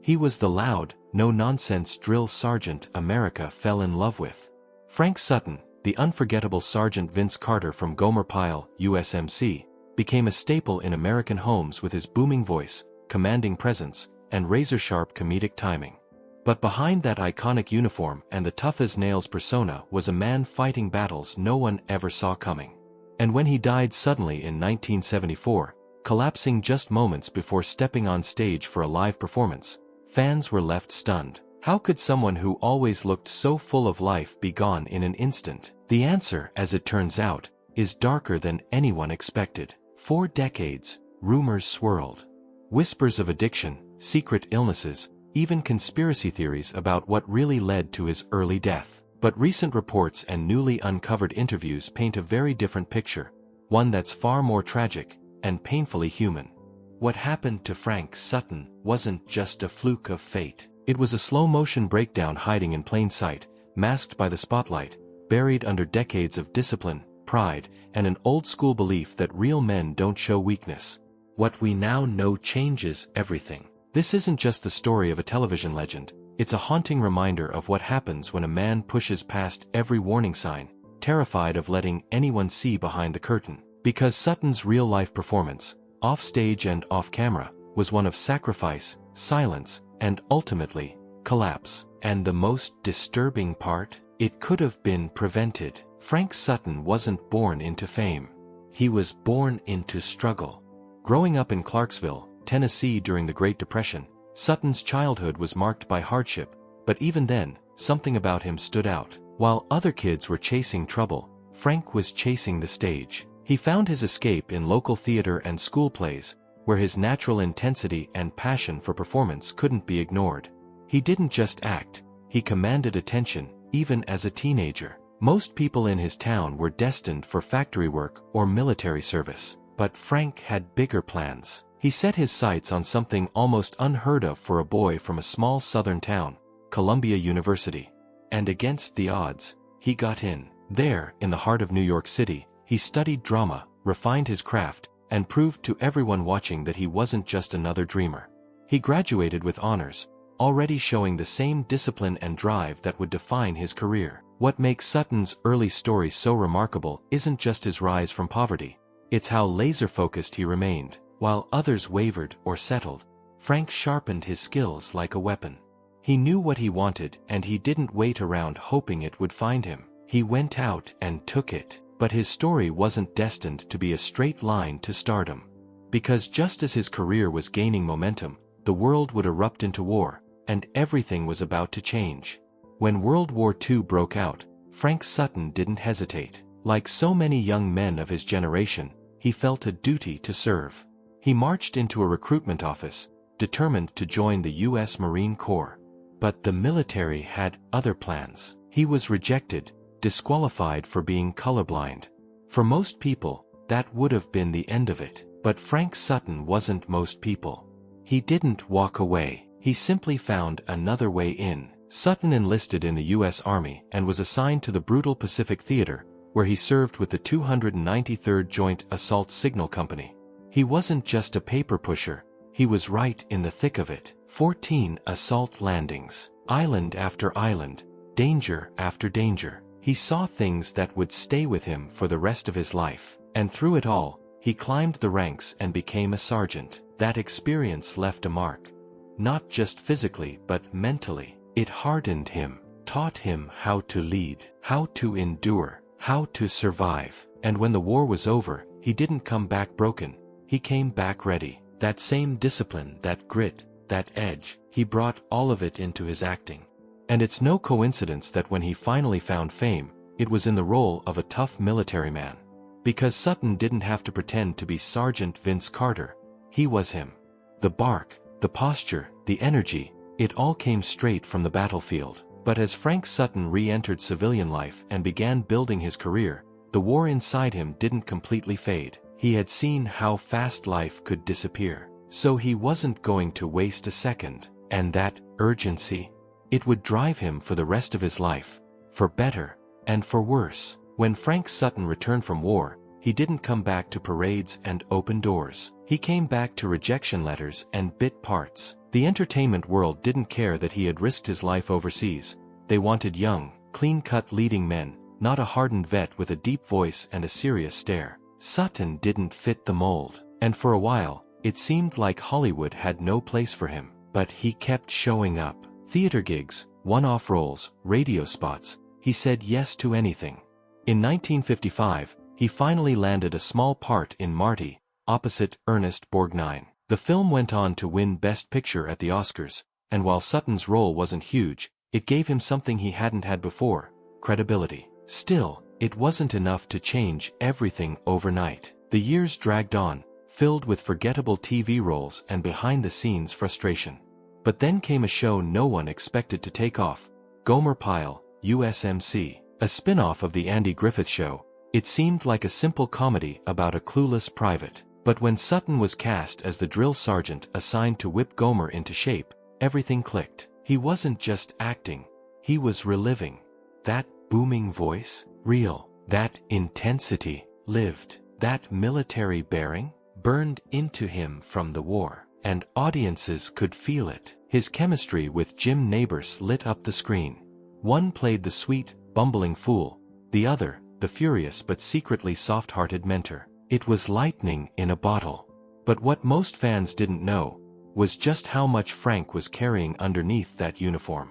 He was the loud, no-nonsense drill sergeant America fell in love with. Frank Sutton, the unforgettable Sergeant Vince Carter from Gomer Pyle, U.S.M.C., became a staple in American homes with his booming voice, commanding presence, and razor-sharp comedic timing. But behind that iconic uniform and the tough-as-nails persona was a man fighting battles no one ever saw coming. And when he died suddenly in 1974, collapsing just moments before stepping on stage for a live performance, fans were left stunned. How could someone who always looked so full of life be gone in an instant? The answer, as it turns out, is darker than anyone expected. For decades, rumors swirled. Whispers of addiction, secret illnesses, even conspiracy theories about what really led to his early death. But recent reports and newly uncovered interviews paint a very different picture, one that's far more tragic and painfully human. What happened to Frank Sutton wasn't just a fluke of fate. It was a slow-motion breakdown hiding in plain sight, masked by the spotlight, buried under decades of discipline, pride, and an old-school belief that real men don't show weakness. What we now know changes everything. This isn't just the story of a television legend, it's a haunting reminder of what happens when a man pushes past every warning sign, terrified of letting anyone see behind the curtain. Because Sutton's real-life performance, off-stage and off-camera, was one of sacrifice, silence, and ultimately, collapse. And the most disturbing part? It could have been prevented. Frank Sutton wasn't born into fame. He was born into struggle. Growing up in Clarksville, Tennessee during the Great Depression, Sutton's childhood was marked by hardship, but even then, something about him stood out. While other kids were chasing trouble, Frank was chasing the stage. He found his escape in local theater and school plays, where his natural intensity and passion for performance couldn't be ignored. He didn't just act, he commanded attention, even as a teenager. Most people in his town were destined for factory work or military service, but Frank had bigger plans. He set his sights on something almost unheard of for a boy from a small southern town, Columbia University. And against the odds, he got in. There, in the heart of New York City, he studied drama, refined his craft, and proved to everyone watching that he wasn't just another dreamer. He graduated with honors, already showing the same discipline and drive that would define his career. What makes Sutton's early story so remarkable isn't just his rise from poverty, it's how laser-focused he remained. While others wavered or settled, Frank sharpened his skills like a weapon. He knew what he wanted and he didn't wait around hoping it would find him. He went out and took it. But his story wasn't destined to be a straight line to stardom. Because just as his career was gaining momentum, the world would erupt into war, and everything was about to change. When World War II broke out, Frank Sutton didn't hesitate. Like so many young men of his generation, he felt a duty to serve. He marched into a recruitment office, determined to join the U.S. Marine Corps. But the military had other plans. He was rejected, disqualified for being colorblind. For most people, that would have been the end of it. But Frank Sutton wasn't most people. He didn't walk away. He simply found another way in. Sutton enlisted in the U.S. Army and was assigned to the brutal Pacific Theater, where he served with the 293rd Joint Assault Signal Company. He wasn't just a paper pusher, he was right in the thick of it. 14 assault landings, island after island, danger after danger. He saw things that would stay with him for the rest of his life. And through it all, he climbed the ranks and became a sergeant. That experience left a mark. Not just physically but mentally. It hardened him, taught him how to lead, how to endure, how to survive. And when the war was over, he didn't come back broken. He came back ready. That same discipline, that grit, that edge, he brought all of it into his acting. And it's no coincidence that when he finally found fame, it was in the role of a tough military man. Because Sutton didn't have to pretend to be Sergeant Vince Carter. He was him. The bark, the posture, the energy, it all came straight from the battlefield. But as Frank Sutton re-entered civilian life and began building his career, the war inside him didn't completely fade. He had seen how fast life could disappear. So he wasn't going to waste a second. And that urgency, it would drive him for the rest of his life, for better and for worse. When Frank Sutton returned from war, he didn't come back to parades and open doors. He came back to rejection letters and bit parts. The entertainment world didn't care that he had risked his life overseas. They wanted young, clean-cut leading men, not a hardened vet with a deep voice and a serious stare. Sutton didn't fit the mold, and for a while, it seemed like Hollywood had no place for him. But he kept showing up. Theater gigs, one-off roles, radio spots, he said yes to anything. In 1955, he finally landed a small part in Marty, opposite Ernest Borgnine. The film went on to win Best Picture at the Oscars, and while Sutton's role wasn't huge, it gave him something he hadn't had before: credibility. Still, it wasn't enough to change everything overnight. The years dragged on, filled with forgettable TV roles and behind-the-scenes frustration. But then came a show no one expected to take off: Gomer Pyle, U.S.M.C. A spin-off of The Andy Griffith Show. It seemed like a simple comedy about a clueless private. But when Sutton was cast as the drill sergeant assigned to whip Gomer into shape, everything clicked. He wasn't just acting, he was reliving. That booming voice, real. That intensity, lived. That military bearing, burned into him from the war. And audiences could feel it. His chemistry with Jim Nabors lit up the screen. One played the sweet, bumbling fool, the other, the furious but secretly soft-hearted mentor. It was lightning in a bottle. But what most fans didn't know was just how much Frank was carrying underneath that uniform.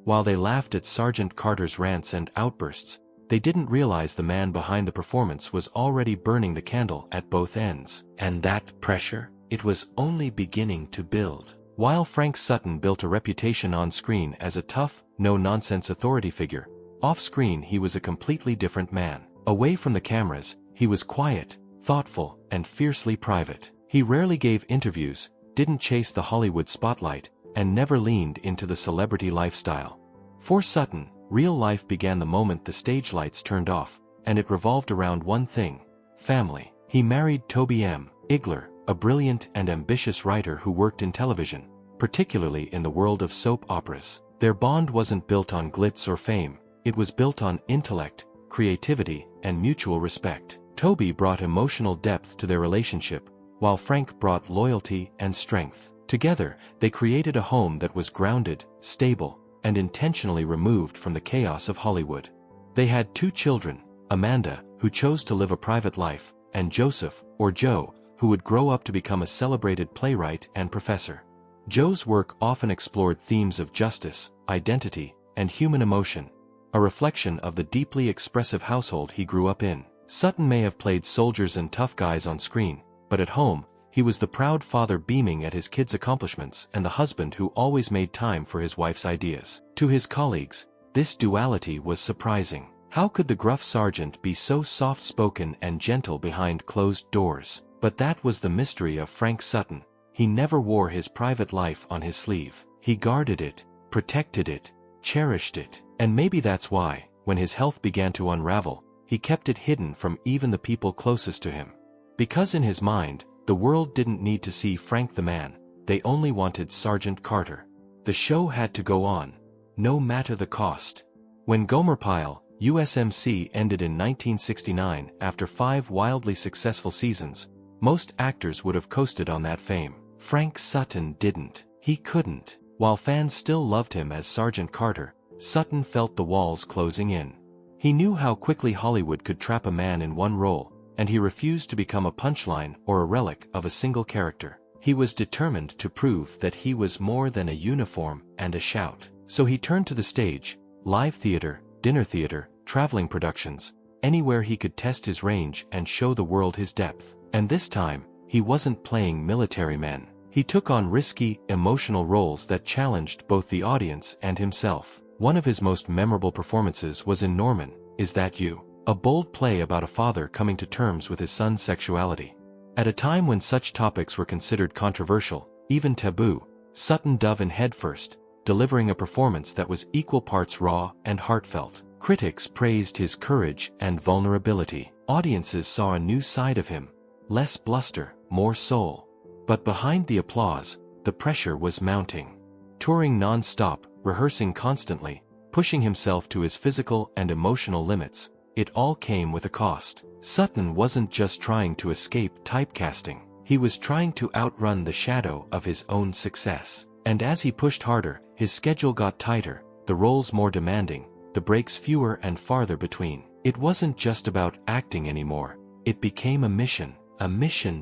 While they laughed at Sergeant Carter's rants and outbursts, they didn't realize the man behind the performance was already burning the candle at both ends. And that pressure? It was only beginning to build. While Frank Sutton built a reputation on screen as a tough, no-nonsense authority figure, off-screen he was a completely different man. Away from the cameras, he was quiet, thoughtful, and fiercely private. He rarely gave interviews, didn't chase the Hollywood spotlight, and never leaned into the celebrity lifestyle. For Sutton, real life began the moment the stage lights turned off, and it revolved around one thing: family. He married Toby M. Igler, a brilliant and ambitious writer who worked in television, particularly in the world of soap operas. Their bond wasn't built on glitz or fame, it was built on intellect, creativity, and mutual respect. Toby brought emotional depth to their relationship, while Frank brought loyalty and strength. Together, they created a home that was grounded, stable, and intentionally removed from the chaos of Hollywood. They had 2 children, Amanda, who chose to live a private life, and Joseph, or Joe, who would grow up to become a celebrated playwright and professor. Joe's work often explored themes of justice, identity, and human emotion, a reflection of the deeply expressive household he grew up in. Sutton may have played soldiers and tough guys on screen, but at home, he was the proud father beaming at his kids' accomplishments and the husband who always made time for his wife's ideas. To his colleagues, this duality was surprising. How could the gruff sergeant be so soft-spoken and gentle behind closed doors? But that was the mystery of Frank Sutton. He never wore his private life on his sleeve. He guarded it, protected it, cherished it. And maybe that's why, when his health began to unravel, he kept it hidden from even the people closest to him. Because in his mind, the world didn't need to see Frank the man, they only wanted Sergeant Carter. The show had to go on, no matter the cost. When Gomer Pyle, U.S.M.C. ended in 1969 after 5 wildly successful seasons, most actors would have coasted on that fame. Frank Sutton didn't. He couldn't. While fans still loved him as Sergeant Carter, Sutton felt the walls closing in. He knew how quickly Hollywood could trap a man in one role, and he refused to become a punchline or a relic of a single character. He was determined to prove that he was more than a uniform and a shout. So he turned to the stage, live theater, dinner theater, traveling productions, anywhere he could test his range and show the world his depth. And this time, he wasn't playing military men. He took on risky, emotional roles that challenged both the audience and himself. One of his most memorable performances was in Norman, Is That You?, a bold play about a father coming to terms with his son's sexuality. At a time when such topics were considered controversial, even taboo, Sutton dove in headfirst, delivering a performance that was equal parts raw and heartfelt. Critics praised his courage and vulnerability. Audiences saw a new side of him, less bluster, more soul. But behind the applause, the pressure was mounting. Touring non-stop, rehearsing constantly, pushing himself to his physical and emotional limits, it all came with a cost. Sutton wasn't just trying to escape typecasting. He was trying to outrun the shadow of his own success. And as he pushed harder, his schedule got tighter, the roles more demanding, the breaks fewer and farther between. It wasn't just about acting anymore. It became a mission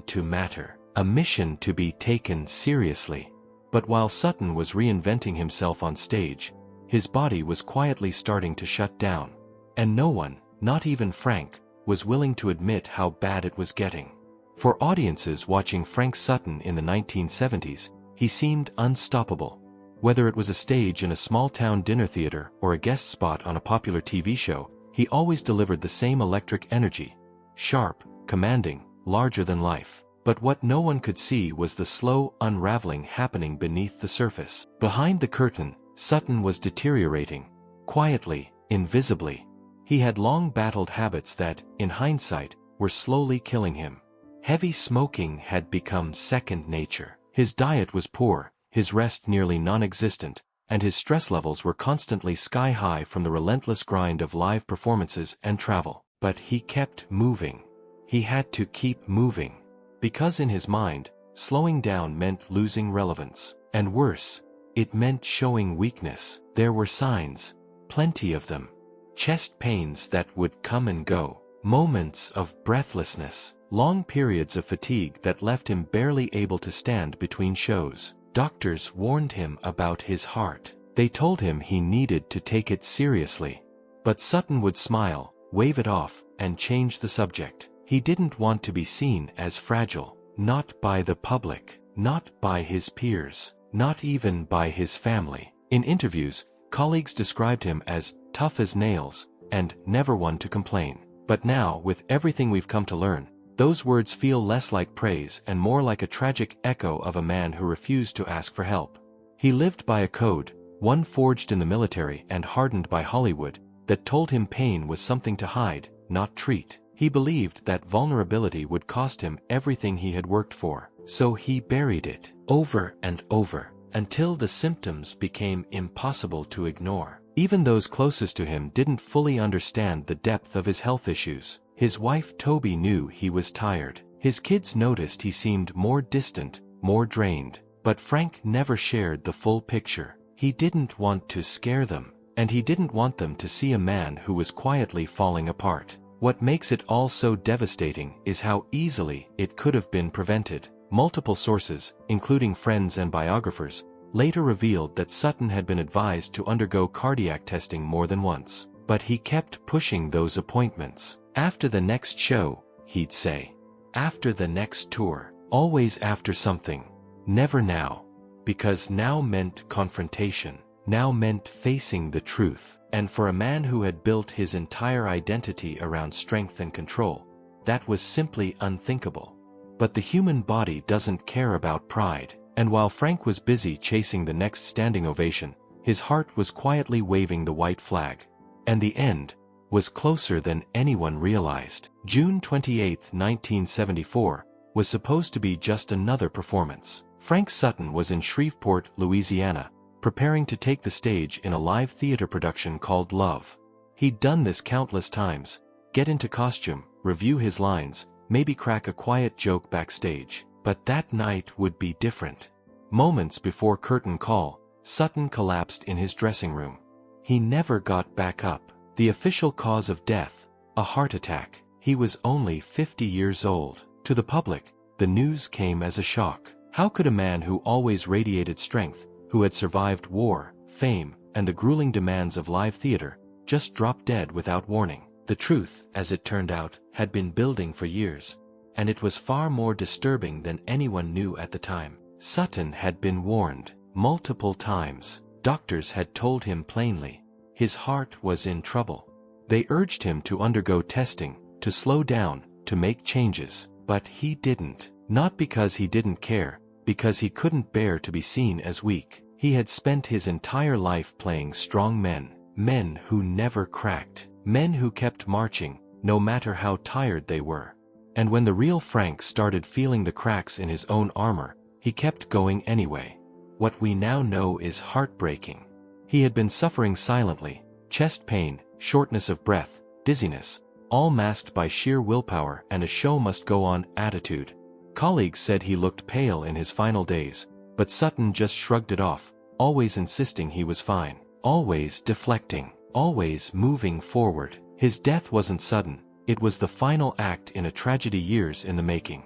to matter, a mission to be taken seriously. But while Sutton was reinventing himself on stage, his body was quietly starting to shut down. And no one, not even Frank, was willing to admit how bad it was getting. For audiences watching Frank Sutton in the 1970s, he seemed unstoppable. Whether it was a stage in a small-town dinner theater or a guest spot on a popular TV show, he always delivered the same electric energy. Sharp, commanding, larger than life. But what no one could see was the slow unraveling happening beneath the surface. Behind the curtain, Sutton was deteriorating. Quietly, invisibly. He had long battled habits that, in hindsight, were slowly killing him. Heavy smoking had become second nature. His diet was poor, his rest nearly non-existent, and his stress levels were constantly sky-high from the relentless grind of live performances and travel. But he kept moving. He had to keep moving. Because in his mind, slowing down meant losing relevance. And worse, it meant showing weakness. There were signs, plenty of them. Chest pains that would come and go. Moments of breathlessness. Long periods of fatigue that left him barely able to stand between shows. Doctors warned him about his heart. They told him he needed to take it seriously. But Sutton would smile, wave it off, and change the subject. He didn't want to be seen as fragile. Not by the public. Not by his peers. Not even by his family. In interviews, colleagues described him as tough as nails, and never one to complain. But now, with everything we've come to learn, those words feel less like praise and more like a tragic echo of a man who refused to ask for help. He lived by a code, one forged in the military and hardened by Hollywood, that told him pain was something to hide, not treat. He believed that vulnerability would cost him everything he had worked for, so he buried it, over and over, until the symptoms became impossible to ignore. Even those closest to him didn't fully understand the depth of his health issues. His wife Toby knew he was tired. His kids noticed he seemed more distant, more drained. But Frank never shared the full picture. He didn't want to scare them, and he didn't want them to see a man who was quietly falling apart. What makes it all so devastating is how easily it could have been prevented. Multiple sources, including friends and biographers, later revealed that Sutton had been advised to undergo cardiac testing more than once. But he kept pushing those appointments. After the next show, he'd say. After the next tour. Always after something. Never now. Because now meant confrontation. Now meant facing the truth. And for a man who had built his entire identity around strength and control, that was simply unthinkable. But the human body doesn't care about pride. And while Frank was busy chasing the next standing ovation, his heart was quietly waving the white flag. And the end was closer than anyone realized. June 28, 1974, was supposed to be just another performance. Frank Sutton was in Shreveport, Louisiana, preparing to take the stage in a live theater production called Love. He'd done this countless times, get into costume, review his lines, maybe crack a quiet joke backstage. But that night would be different. Moments before curtain call, Sutton collapsed in his dressing room. He never got back up. The official cause of death, a heart attack. He was only 50 years old. To the public, the news came as a shock. How could a man who always radiated strength, who had survived war, fame, and the grueling demands of live theater, just drop dead without warning? The truth, as it turned out, had been building for years, and it was far more disturbing than anyone knew at the time. Sutton had been warned multiple times. Doctors had told him plainly. His heart was in trouble. They urged him to undergo testing, to slow down, to make changes. But he didn't. Not because he didn't care, because he couldn't bear to be seen as weak. He had spent his entire life playing strong men. Men who never cracked. Men who kept marching, no matter how tired they were. And when the real Frank started feeling the cracks in his own armor, he kept going anyway. What we now know is heartbreaking. He had been suffering silently, chest pain, shortness of breath, dizziness, all masked by sheer willpower and a show-must-go-on attitude. Colleagues said he looked pale in his final days, But Sutton just shrugged it off, always insisting he was fine, always deflecting, always moving forward. His death wasn't sudden, it was the final act in a tragedy years in the making.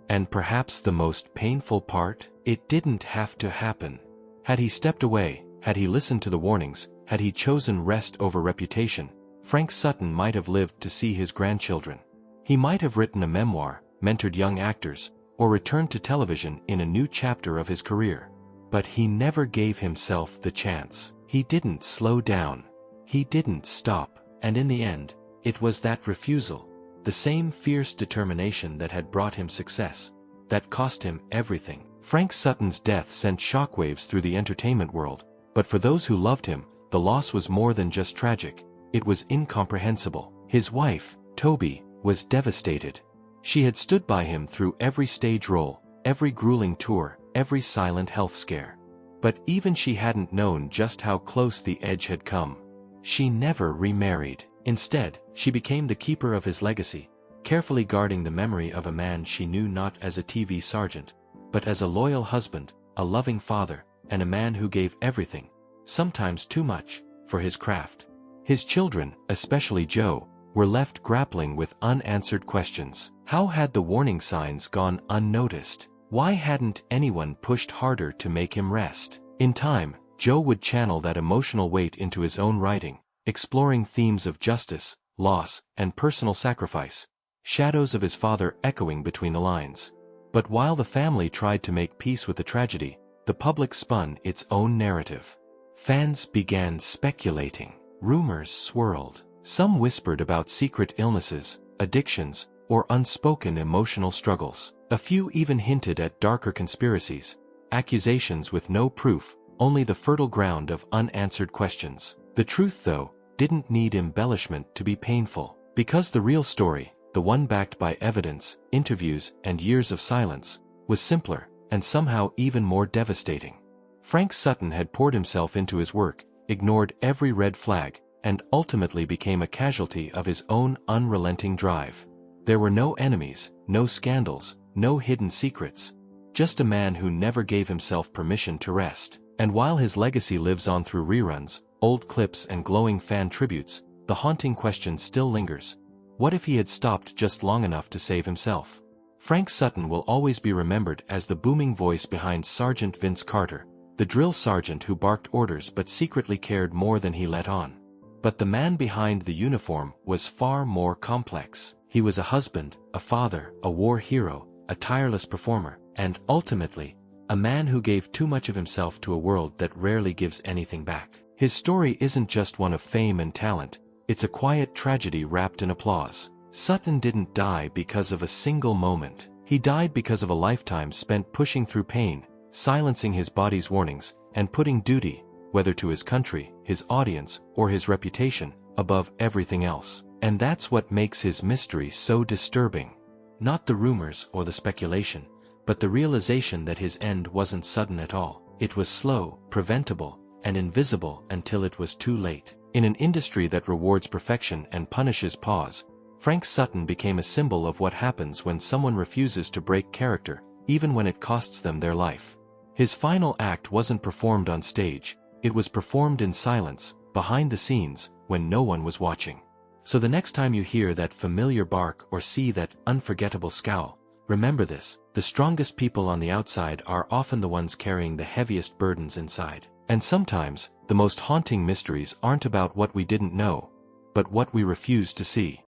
And perhaps the most painful part? It didn't have to happen. Had he stepped away, had he listened to the warnings, had he chosen rest over reputation, Frank Sutton might have lived to see his grandchildren. He might have written a memoir, mentored young actors, or returned to television in a new chapter of his career. But he never gave himself the chance. He didn't slow down. He didn't stop. And in the end, it was that refusal, the same fierce determination that had brought him success, that cost him everything. Frank Sutton's death sent shockwaves through the entertainment world, but for those who loved him, the loss was more than just tragic. It was incomprehensible. His wife, Toby, was devastated. She had stood by him through every stage role, every grueling tour, every silent health scare. But even she hadn't known just how close the edge had come. She never remarried. Instead, she became the keeper of his legacy, carefully guarding the memory of a man she knew not as a TV sergeant, but as a loyal husband, a loving father, and a man who gave everything, sometimes too much, for his craft. His children, especially Joe, were left grappling with unanswered questions. How had the warning signs gone unnoticed? Why hadn't anyone pushed harder to make him rest? In time, Joe would channel that emotional weight into his own writing, exploring themes of justice, loss, and personal sacrifice, shadows of his father echoing between the lines. But while the family tried to make peace with the tragedy, the public spun its own narrative. Fans began speculating. Rumors swirled. Some whispered about secret illnesses, addictions, or unspoken emotional struggles. A few even hinted at darker conspiracies, accusations with no proof, only the fertile ground of unanswered questions. The truth, though, didn't need embellishment to be painful, because the real story, the one backed by evidence, interviews, and years of silence, was simpler, and somehow even more devastating. Frank Sutton had poured himself into his work, ignored every red flag, and ultimately became a casualty of his own unrelenting drive. There were no enemies, no scandals, no hidden secrets, just a man who never gave himself permission to rest. And while his legacy lives on through reruns, old clips, and glowing fan tributes, the haunting question still lingers. What if he had stopped just long enough to save himself? Frank Sutton will always be remembered as the booming voice behind Sergeant Vince Carter, the drill sergeant who barked orders but secretly cared more than he let on. But the man behind the uniform was far more complex. He was a husband, a father, a war hero, a tireless performer, and ultimately, a man who gave too much of himself to a world that rarely gives anything back. His story isn't just one of fame and talent, it's a quiet tragedy wrapped in applause. Sutton didn't die because of a single moment. He died because of a lifetime spent pushing through pain, silencing his body's warnings, and putting duty, whether to his country, his audience, or his reputation, above everything else. And that's what makes his mystery so disturbing. Not the rumors or the speculation, but the realization that his end wasn't sudden at all. It was slow, preventable, and invisible until it was too late. In an industry that rewards perfection and punishes pause, Frank Sutton became a symbol of what happens when someone refuses to break character, even when it costs them their life. His final act wasn't performed on stage, it was performed in silence, behind the scenes, when no one was watching. So the next time you hear that familiar bark or see that unforgettable scowl, remember this: the strongest people on the outside are often the ones carrying the heaviest burdens inside. And sometimes, the most haunting mysteries aren't about what we didn't know, but what we refuse to see.